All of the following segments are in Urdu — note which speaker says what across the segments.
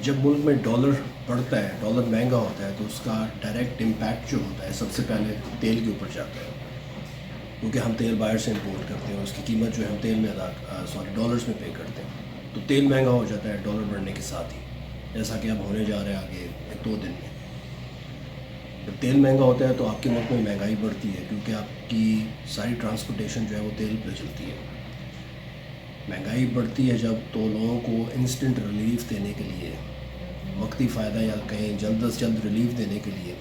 Speaker 1: جب ملک میں ڈالر بڑھتا ہے، ڈالر مہنگا ہوتا ہے، تو اس کا ڈائریکٹ امپیکٹ جو ہوتا ہے سب سے پہلے تیل کے اوپر جاتا ہے، کیونکہ ہم تیل باہر سے امپورٹ کرتے ہیں، اس کی قیمت جو ہے ہم تیل میں ڈالرز میں پے کرتے ہیں، تو تیل مہنگا ہو جاتا ہے ڈالر بڑھنے کے ساتھ ہی، جیسا کہ اب ہونے جا رہا ہے آگے 2 دن میں۔ جب تیل مہنگا ہوتا ہے تو آپ کے ملک میں مہنگائی بڑھتی ہے، کیونکہ آپ کی ساری ٹرانسپورٹیشن جو ہے وہ تیل پہ چلتی ہے۔ مہنگائی بڑھتی ہے جب، تو لوگوں کو انسٹنٹ ریلیف دینے کے لیے، وقتی فائدہ یا کہیں جلد از جلد ریلیف دینے کے لیے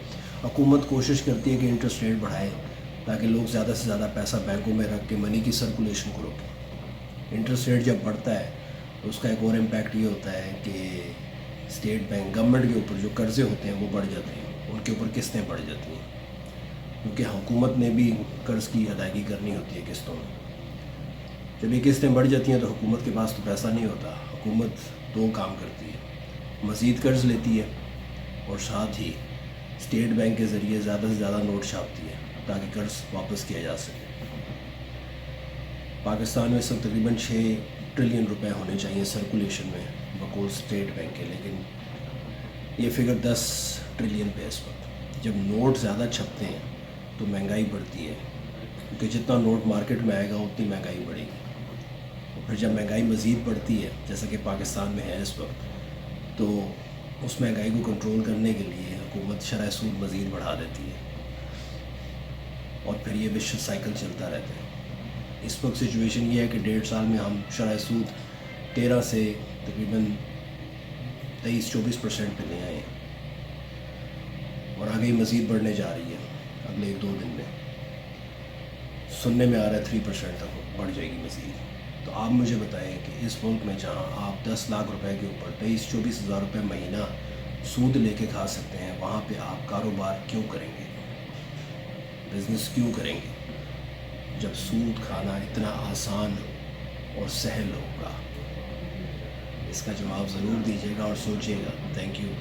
Speaker 1: حکومت کوشش کرتی ہے کہ انٹرسٹ ریٹ بڑھائے، تاکہ لوگ زیادہ سے زیادہ پیسہ بینکوں میں رکھ کے منی کی سرکولیشن کو روکیں۔ انٹرسٹ ریٹ جب بڑھتا ہے تو اس کا ایک اور امپیکٹ یہ ہوتا ہے کہ اسٹیٹ بینک گورنمنٹ کے اوپر جو قرضے ہوتے ہیں وہ بڑھ جاتے ہیں، ان کے اوپر قسطیں بڑھ جاتی ہیں، کیونکہ حکومت نے بھی قرض کی ادائیگی کرنی ہوتی ہے قسطوں میں۔ جب یہ قسطیں بڑھ جاتی ہیں تو حکومت کے پاس تو پیسہ نہیں ہوتا، حکومت 2 کام کرتی ہے، مزید قرض لیتی ہے اور ساتھ ہی اسٹیٹ بینک کے ذریعے زیادہ سے زیادہ نوٹ چھاپتی ہے تاکہ قرض واپس کیا جا سکے۔ پاکستان میں اس وقت تقریباً 6 ٹریلین روپے ہونے چاہیے سرکولیشن میں بقول اسٹیٹ بینک کے، لیکن یہ فگر 10 ٹریلین پہ اس وقت۔ جب نوٹ زیادہ چھپتے ہیں تو مہنگائی بڑھتی ہے، کیونکہ جتنا نوٹ مارکیٹ میں آئے گا اتنی مہنگائی بڑھے گی، اور پھر جب مہنگائی مزید بڑھتی ہے جیسا کہ پاکستان میں ہے اس وقت، تو اس مہنگائی کو کنٹرول کرنے کے لیے حکومت شرح سود مزید بڑھا دیتی ہے، اور پھر یہ وشیس سائیکل چلتا رہتا ہے۔ اس وقت سچویشن یہ ہے کہ 1.5 سال میں ہم شرح سود 13 سے تقریباً 23-24% پہ لے آئے ہیں، اور آگے مزید بڑھنے جا رہی ہے اگلے 1-2 دن میں۔ سننے میں آ رہا ہے 3% تک بڑھ جائے گی مزید۔ تو آپ مجھے بتائیں کہ اس ملک میں جہاں آپ 10 لاکھ روپے کے اوپر 23-24 ہزار روپے مہینہ سود لے کے کھا سکتے ہیں، وہاں پہ آپ کاروبار کیوں کریں گے، بزنس کیوں کریں گے، جب سود کھانا اتنا آسان اور سہل ہوگا؟ اس کا جواب ضرور دیجیے گا اور سوچیے گا۔ Thank you.